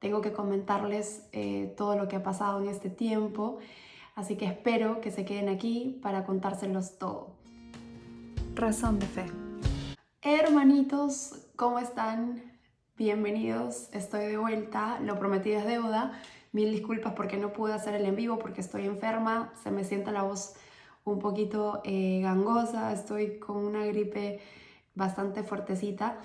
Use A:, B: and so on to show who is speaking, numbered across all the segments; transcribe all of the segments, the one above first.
A: tengo que comentarles todo lo que ha pasado en este tiempo, así que espero que se queden aquí para contárselos todo.
B: Razón de fe.
A: Hermanitos, ¿cómo están? Bienvenidos, estoy de vuelta, lo prometido es deuda. Mil disculpas porque no pude hacer el en vivo porque estoy enferma, se me siente la voz un poquito gangosa, estoy con una gripe bastante fuertecita,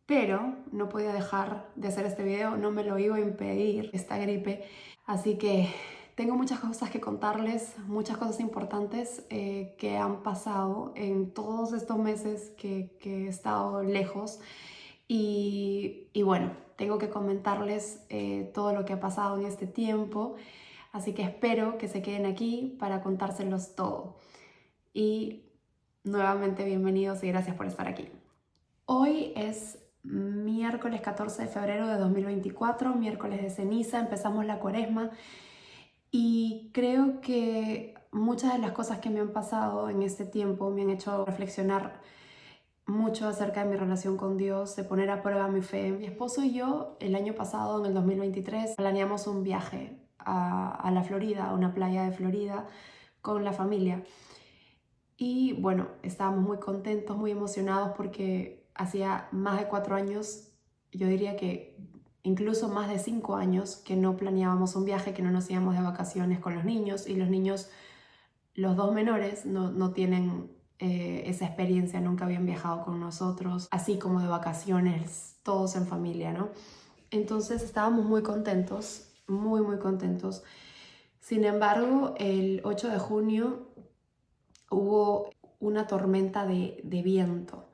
A: pero no podía dejar de hacer este video, no me lo iba a impedir esta gripe, así que tengo muchas cosas que contarles, muchas cosas importantes que han pasado en todos estos meses que he estado lejos y bueno, tengo que comentarles todo lo que ha pasado en este tiempo, así que espero que se queden aquí para contárselos todo. Y nuevamente bienvenidos y gracias por estar aquí. Hoy es miércoles 14 de febrero de 2024, miércoles de ceniza, empezamos la cuaresma y creo que muchas de las cosas que me han pasado en este tiempo me han hecho reflexionar mucho acerca de mi relación con Dios, de poner a prueba mi fe. Mi esposo y yo el año pasado, en el 2023, planeamos un viaje a la Florida, a una playa de Florida con la familia. Y bueno, estábamos muy contentos, muy emocionados porque hacía más de 4 años, yo diría que incluso más de 5 años que no planeábamos un viaje, que no nos íbamos de vacaciones con los niños y los niños, los dos menores, no tienen esa experiencia, nunca habían viajado con nosotros, así como de vacaciones, todos en familia, ¿no? Entonces estábamos muy contentos, muy, muy contentos. Sin embargo, el 8 de junio hubo una tormenta de viento.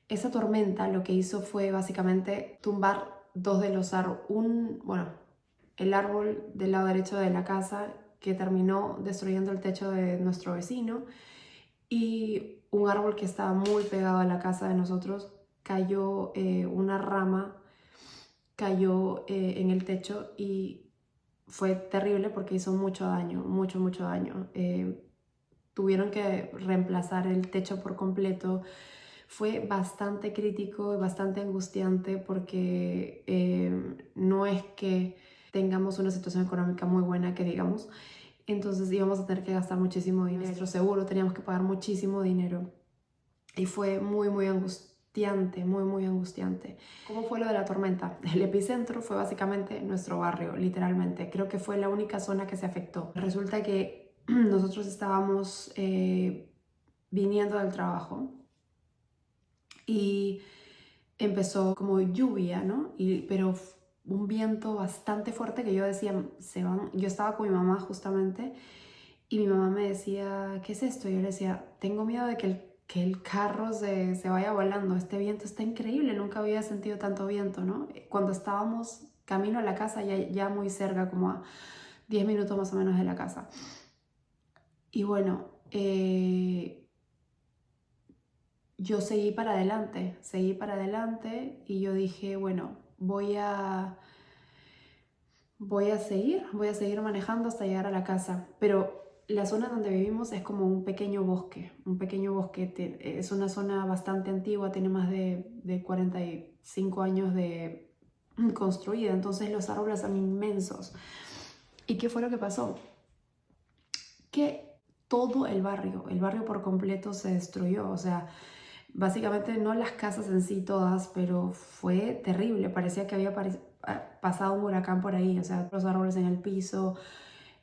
A: Esa tormenta lo que hizo fue básicamente tumbar dos de los árboles, el árbol del lado derecho de la casa que terminó destruyendo el techo de nuestro vecino y un árbol que estaba muy pegado a la casa de nosotros cayó, una rama cayó en el techo y fue terrible porque hizo mucho daño, mucho, mucho daño. Tuvieron que reemplazar el techo por completo. Fue bastante crítico y bastante angustiante porque no es que tengamos una situación económica muy buena, que digamos. Entonces íbamos a tener que gastar muchísimo dinero. Nuestro seguro teníamos que pagar muchísimo dinero. Y fue muy, muy angustiante, muy, muy angustiante. ¿Cómo fue lo de la tormenta? El epicentro fue básicamente nuestro barrio, literalmente. Creo que fue la única zona que se afectó. Resulta que nosotros estábamos viniendo del trabajo y empezó como lluvia, ¿no? Pero un viento bastante fuerte que yo decía, se van. Yo estaba con mi mamá justamente y mi mamá me decía, ¿qué es esto? Y yo le decía, tengo miedo de que el carro se vaya volando. Este viento está increíble, nunca había sentido tanto viento, ¿no? Cuando estábamos camino a la casa, ya muy cerca, como a 10 minutos más o menos de la casa. Y bueno, yo seguí para adelante y yo dije, bueno, voy a seguir manejando hasta llegar a la casa. Pero la zona donde vivimos es como un pequeño bosque, es una zona bastante antigua, tiene más de 45 años de construida, entonces los árboles son inmensos. ¿Y qué fue lo que pasó? Que todo el barrio por completo se destruyó, o sea, básicamente no las casas en sí todas, pero fue terrible, parecía que había pasado un huracán por ahí, o sea, los árboles en el piso,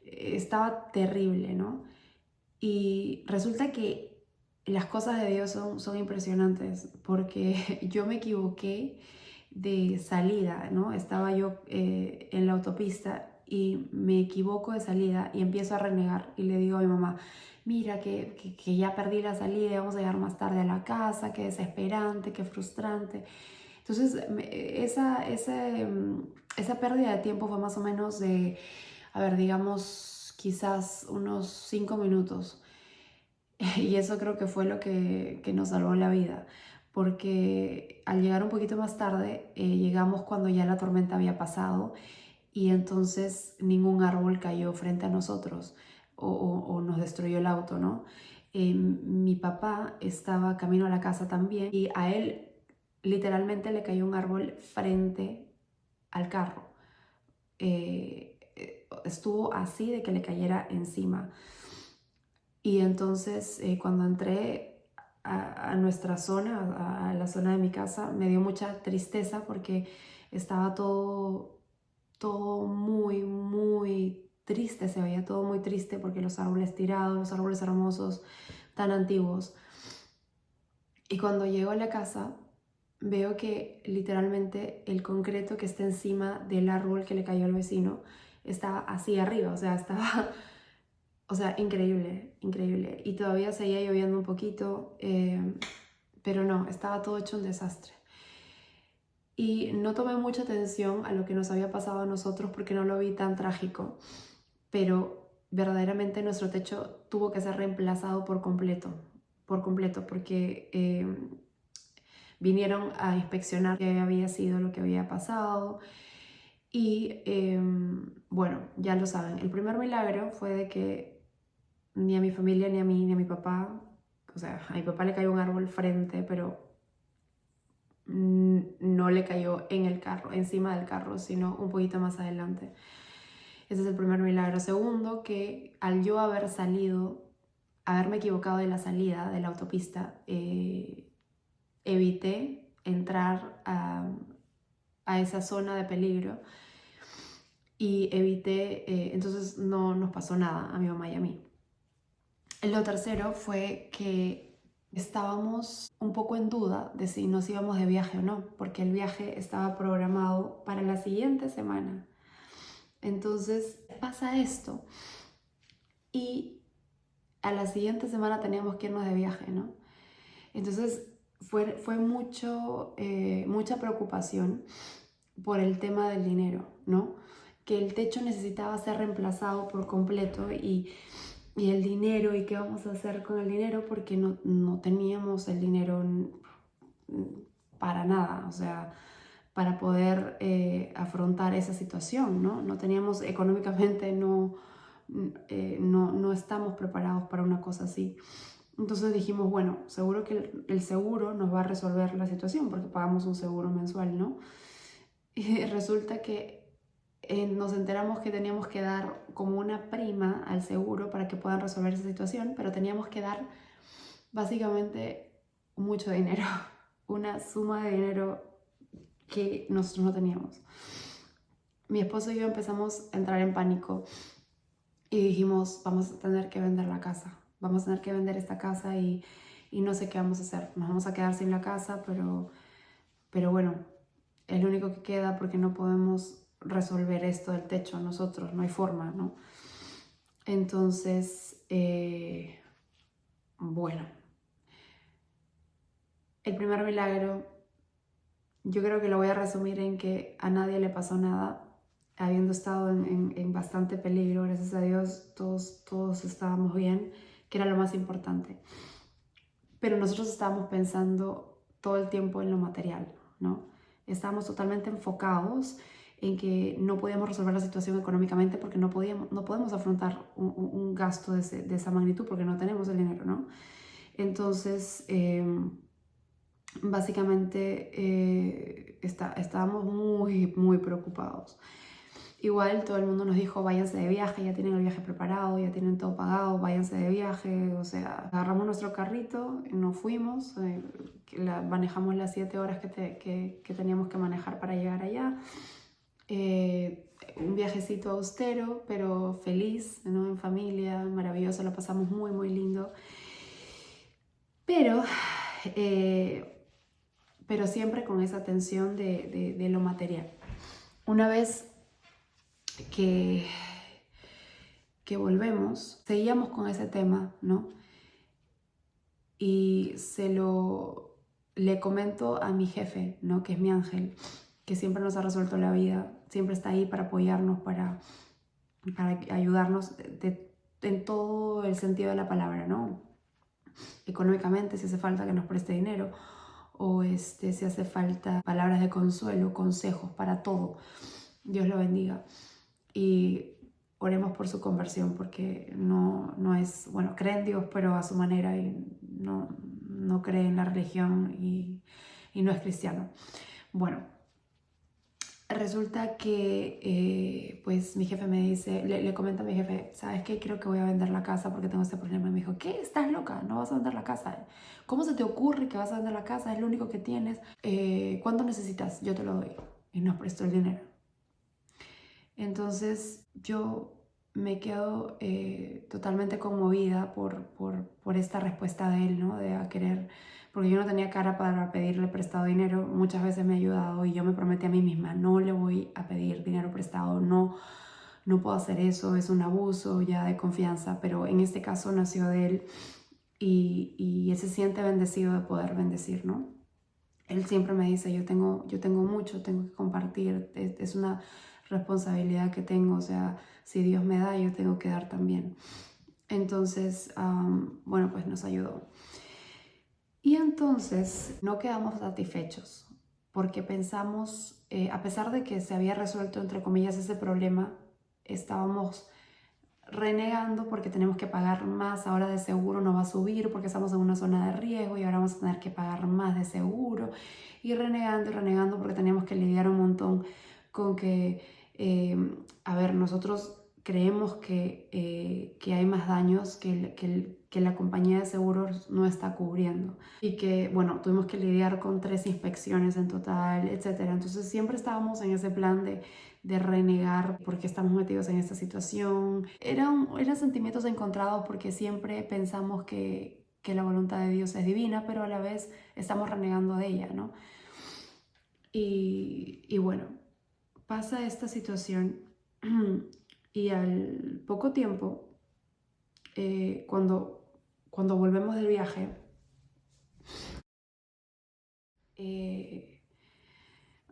A: estaba terrible, ¿no? Y resulta que las cosas de Dios son impresionantes, porque yo me equivoqué de salida, ¿no? Estaba yo en la autopista y me equivoco de salida y empiezo a renegar y le digo a mi mamá, mira que ya perdí la salida, vamos a llegar más tarde a la casa, qué desesperante, qué frustrante. Entonces esa pérdida de tiempo fue más o menos de, a ver, digamos, quizás unos 5 minutos. Y eso creo que fue lo que nos salvó la vida, porque al llegar un poquito más tarde, llegamos cuando ya la tormenta había pasado y entonces ningún árbol cayó frente a nosotros o nos destruyó el auto, ¿no? Mi papá estaba camino a la casa también y a él literalmente le cayó un árbol frente al carro. estuvo así de que le cayera encima. Y entonces cuando entré a nuestra zona, a la zona de mi casa, me dio mucha tristeza porque estaba todo muy, muy triste, se veía todo muy triste porque los árboles tirados, los árboles hermosos, tan antiguos. Y cuando llego a la casa, veo que literalmente el concreto que está encima del árbol que le cayó al vecino estaba así arriba, o sea, estaba, o sea, increíble, increíble. Y todavía seguía lloviendo un poquito, pero no, estaba todo hecho un desastre. Y no tomé mucha atención a lo que nos había pasado a nosotros porque no lo vi tan trágico, pero verdaderamente nuestro techo tuvo que ser reemplazado por completo, porque vinieron a inspeccionar qué había sido lo que había pasado. Y bueno, ya lo saben, el primer milagro fue de que ni a mi familia, ni a mí, ni a mi papá, o sea, a mi papá le cayó un árbol frente, pero no le cayó en el carro, encima del carro, sino un poquito más adelante. Ese es el primer milagro. Segundo, que al yo haber salido, haberme equivocado de la salida de la autopista, evité entrar a esa zona de peligro y evité, entonces no nos pasó nada a mi mamá y a mí. Lo tercero fue que estábamos un poco en duda de si nos íbamos de viaje o no, porque el viaje estaba programado para la siguiente semana. Entonces pasa esto y a la siguiente semana teníamos que irnos de viaje, ¿no? Entonces fue mucha preocupación por el tema del dinero, ¿no? Que el techo necesitaba ser reemplazado por completo y el dinero, y qué vamos a hacer con el dinero, porque no teníamos el dinero para nada, o sea, para poder afrontar esa situación, ¿no? No teníamos económicamente, no estamos preparados para una cosa así. Entonces dijimos, bueno, seguro que el seguro nos va a resolver la situación porque pagamos un seguro mensual, ¿no? Y resulta que nos enteramos que teníamos que dar como una prima al seguro para que puedan resolver esa situación, pero teníamos que dar básicamente mucho dinero, una suma de dinero que nosotros no teníamos. Mi esposo y yo empezamos a entrar en pánico y dijimos, vamos a tener que vender la casa, vamos a tener que vender esta casa y no sé qué vamos a hacer. Nos vamos a quedar sin la casa, pero bueno, es lo único que queda porque no podemos resolver esto del techo nosotros, no hay forma, ¿no? Entonces, bueno, el primer milagro, yo creo que lo voy a resumir en que a nadie le pasó nada, habiendo estado en bastante peligro, gracias a Dios, todos estábamos bien, que era lo más importante. Pero nosotros estábamos pensando todo el tiempo en lo material, ¿no? Estábamos totalmente enfocados en que no podíamos resolver la situación económicamente porque no podemos afrontar un gasto de esa magnitud porque no tenemos el dinero, ¿no? Entonces, básicamente estábamos muy preocupados. Igual todo el mundo nos dijo, váyanse de viaje, ya tienen el viaje preparado, ya tienen todo pagado, váyanse de viaje. O sea, agarramos nuestro carrito, nos fuimos, manejamos las 7 horas que teníamos que manejar para llegar allá. Un viajecito austero, pero feliz, ¿no? En familia, maravilloso, lo pasamos muy lindo. Pero siempre con esa tensión de lo material. Una vez que volvemos, seguíamos con ese tema, ¿no? Y le comento a mi jefe, ¿no? Que es mi ángel, que siempre nos ha resuelto la vida, siempre está ahí para apoyarnos, para ayudarnos en todo el sentido de la palabra, ¿no? Económicamente, si hace falta que nos preste dinero, o si hace falta palabras de consuelo, consejos, para todo. Dios lo bendiga. Y oremos por su conversión, porque no es, bueno, cree en Dios, pero a su manera, y no cree en la religión y no es cristiano. Bueno, Resulta que pues mi jefe me dice, le comenta a mi jefe, ¿sabes qué? Creo que voy a vender la casa porque tengo este problema. Y me dijo, ¿qué? ¿Estás loca? No vas a vender la casa. ¿Cómo se te ocurre que vas a vender la casa? Es lo único que tienes. ¿Cuánto necesitas? Yo te lo doy. Y nos prestó el dinero. Entonces yo me quedo totalmente conmovida por esta respuesta de él, ¿no? De a querer, porque yo no tenía cara para pedirle prestado dinero. Muchas veces me ha ayudado y yo me prometí a mí misma, no le voy a pedir dinero prestado, no puedo hacer eso, es un abuso ya de confianza, pero en este caso nació de él y él se siente bendecido de poder bendecir, ¿no? Él siempre me dice, yo tengo mucho, tengo que compartir, es una responsabilidad que tengo, o sea, si Dios me da, yo tengo que dar también. Entonces, bueno, pues nos ayudó. Y entonces no quedamos satisfechos porque pensamos, a pesar de que se había resuelto, entre comillas, ese problema, estábamos renegando porque tenemos que pagar más, ahora de seguro no va a subir porque estamos en una zona de riesgo y ahora vamos a tener que pagar más de seguro, y renegando porque teníamos que lidiar un montón con que, a ver, nosotros creemos que hay más daños que la compañía de seguros no está cubriendo y que, bueno, tuvimos que lidiar con 3 inspecciones en total, etcétera. Entonces siempre estábamos en ese plan de renegar porque estamos metidos en esta situación. Eran sentimientos encontrados porque siempre pensamos que la voluntad de Dios es divina, pero a la vez estamos renegando de ella, ¿no? Y bueno, pasa esta situación y al poco tiempo, cuando volvemos del viaje,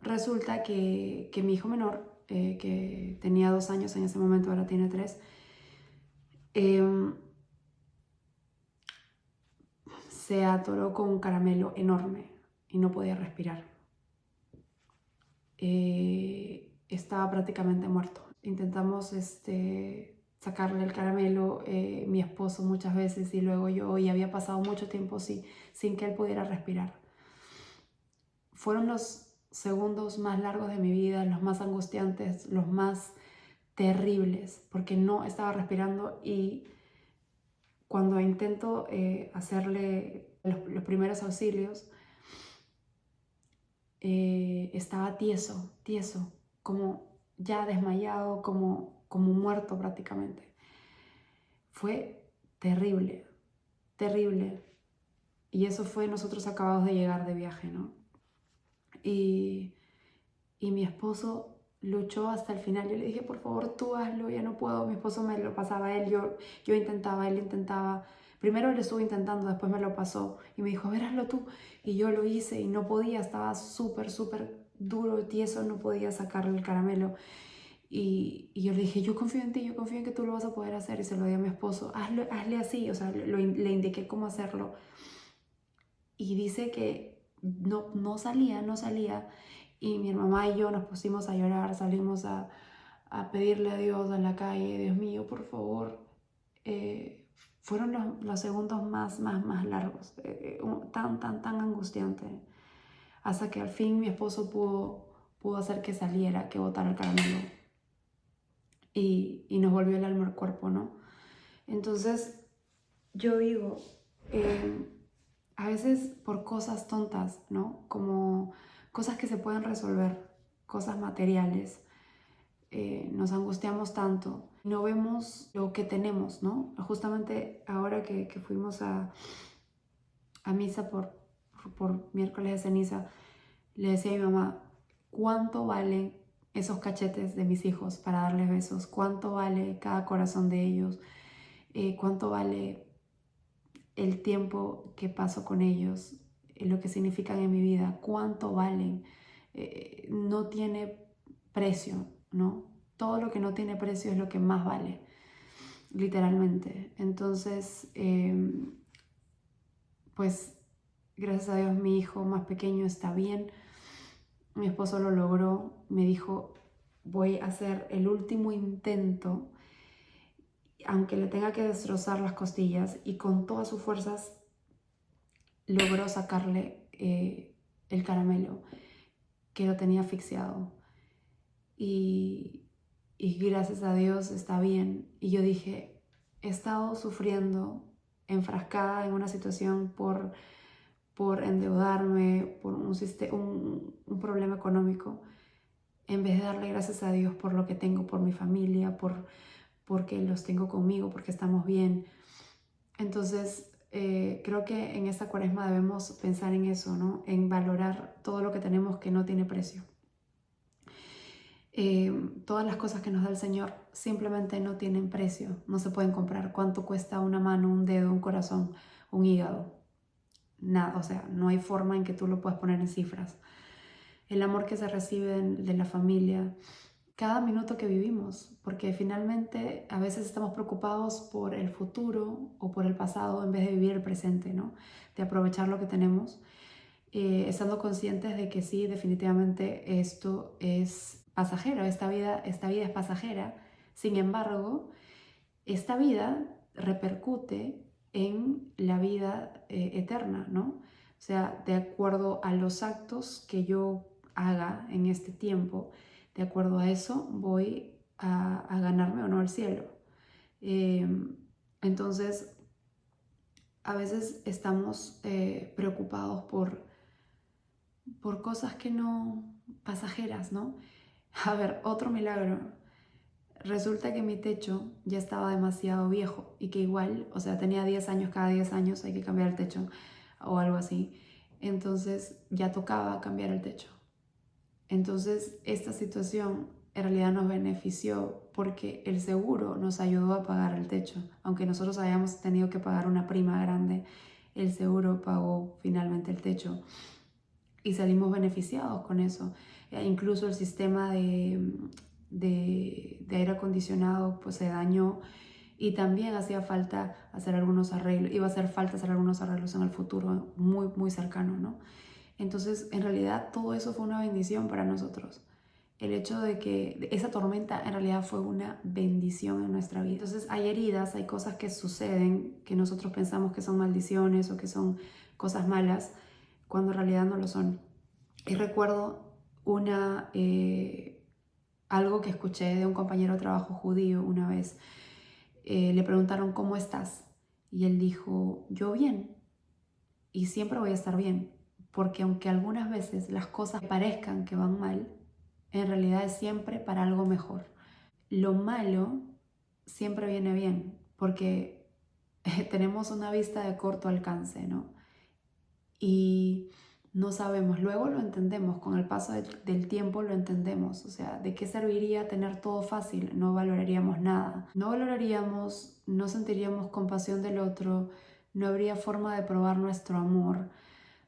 A: resulta que mi hijo menor, que tenía 2 años en ese momento, ahora tiene 3, se atoró con un caramelo enorme y no podía respirar. Estaba prácticamente muerto. Intentamos sacarle el caramelo, mi esposo muchas veces y luego yo, y había pasado mucho tiempo sin que él pudiera respirar. Fueron los segundos más largos de mi vida, los más angustiantes, los más terribles, porque no estaba respirando, y cuando intento hacerle los primeros auxilios, estaba tieso, como ya desmayado, como muerto prácticamente. Fue terrible, terrible. Y eso fue nosotros acabados de llegar de viaje, ¿no? Y mi esposo luchó hasta el final. Yo le dije, por favor, tú hazlo, ya no puedo. Mi esposo me lo pasaba a él, yo intentaba, él intentaba. Primero él estuvo intentando, después me lo pasó y me dijo, a ver, hazlo tú. Y yo lo hice y no podía, estaba súper duro, tieso, no podía sacarle el caramelo. Y yo le dije, yo confío en ti, yo confío en que tú lo vas a poder hacer. Y se lo di a mi esposo, hazle así, o sea, le indiqué cómo hacerlo. Y dice que no salía. Y mi mamá y yo nos pusimos a llorar, salimos a pedirle a Dios en la calle, Dios mío, por favor. Fueron los segundos más largos, tan angustiante, hasta que al fin mi esposo pudo hacer que saliera, que botara el caramelo, y nos volvió el alma al cuerpo, ¿no? Entonces yo digo, a veces por cosas tontas, ¿no? Como cosas que se pueden resolver, cosas materiales, nos angustiamos tanto, no vemos lo que tenemos, ¿no? Justamente ahora que fuimos a misa por miércoles de ceniza, le decía a mi mamá, ¿cuánto valen esos cachetes de mis hijos para darles besos? ¿Cuánto vale cada corazón de ellos? ¿Cuánto vale el tiempo que paso con ellos? Lo que significan en mi vida, cuánto valen? No tiene precio, ¿no? Todo lo que no tiene precio es lo que más vale, literalmente. Entonces, pues gracias a Dios mi hijo más pequeño está bien. Mi esposo lo logró, me dijo, voy a hacer el último intento, aunque le tenga que destrozar las costillas, y con todas sus fuerzas logró sacarle el caramelo que lo tenía asfixiado. y gracias a Dios está bien. Y yo dije, he estado sufriendo, enfrascada en una situación por endeudarme, por un problema económico, en vez de darle gracias a Dios por lo que tengo, por mi familia, porque los tengo conmigo, porque estamos bien. Entonces, creo que en esta cuaresma debemos pensar en eso, ¿no? En valorar todo lo que tenemos que no tiene precio. Todas las cosas que nos da el Señor simplemente no tienen precio, no se pueden comprar. ¿Cuánto cuesta una mano, un dedo, un corazón, un hígado? Nada, o sea, no hay forma en que tú lo puedas poner en cifras. El amor que se recibe de la familia, cada minuto que vivimos, porque finalmente a veces estamos preocupados por el futuro o por el pasado en vez de vivir el presente, ¿no? De aprovechar lo que tenemos, estando conscientes de que sí, definitivamente esto es pasajero, esta vida es pasajera. Sin embargo, esta vida repercute en la vida eterna, ¿no? O sea, de acuerdo a los actos que yo haga en este tiempo, de acuerdo a eso voy a ganarme o no el cielo. Entonces, a veces estamos preocupados por cosas que no, pasajeras, ¿no? A ver, otro milagro. Resulta que mi techo ya estaba demasiado viejo y que igual, o sea, tenía 10 años, cada 10 años hay que cambiar el techo o algo así. Entonces ya tocaba cambiar el techo. Entonces esta situación en realidad nos benefició porque el seguro nos ayudó a pagar el techo. Aunque nosotros hayamos tenido que pagar una prima grande, el seguro pagó finalmente el techo y salimos beneficiados con eso. Incluso el sistema de aire acondicionado pues se dañó y también hacía falta hacer algunos arreglos, iba a hacer falta hacer algunos arreglos en el futuro muy, muy cercano, ¿no? Entonces, en realidad, todo eso fue una bendición para nosotros. El hecho de que esa tormenta en realidad fue una bendición en nuestra vida. Entonces, hay heridas, hay cosas que suceden que nosotros pensamos que son maldiciones o que son cosas malas, cuando en realidad no lo son. Y recuerdo algo que escuché de un compañero de trabajo judío una vez. Le preguntaron, ¿cómo estás? Y él dijo, yo bien, y siempre voy a estar bien, porque aunque algunas veces las cosas parezcan que van mal, en realidad es siempre para algo mejor. Lo malo siempre viene bien, porque tenemos una vista de corto alcance, ¿no? Y no sabemos, luego lo entendemos, con el paso del tiempo lo entendemos, o sea, ¿de qué serviría tener todo fácil? No valoraríamos nada, no valoraríamos, no sentiríamos compasión del otro, no habría forma de probar nuestro amor.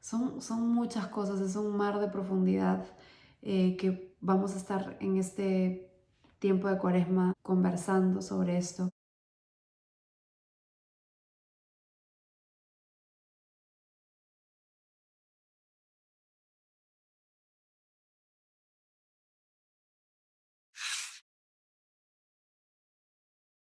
A: Son muchas cosas, es un mar de profundidad que vamos a estar en este tiempo de Cuaresma conversando sobre esto.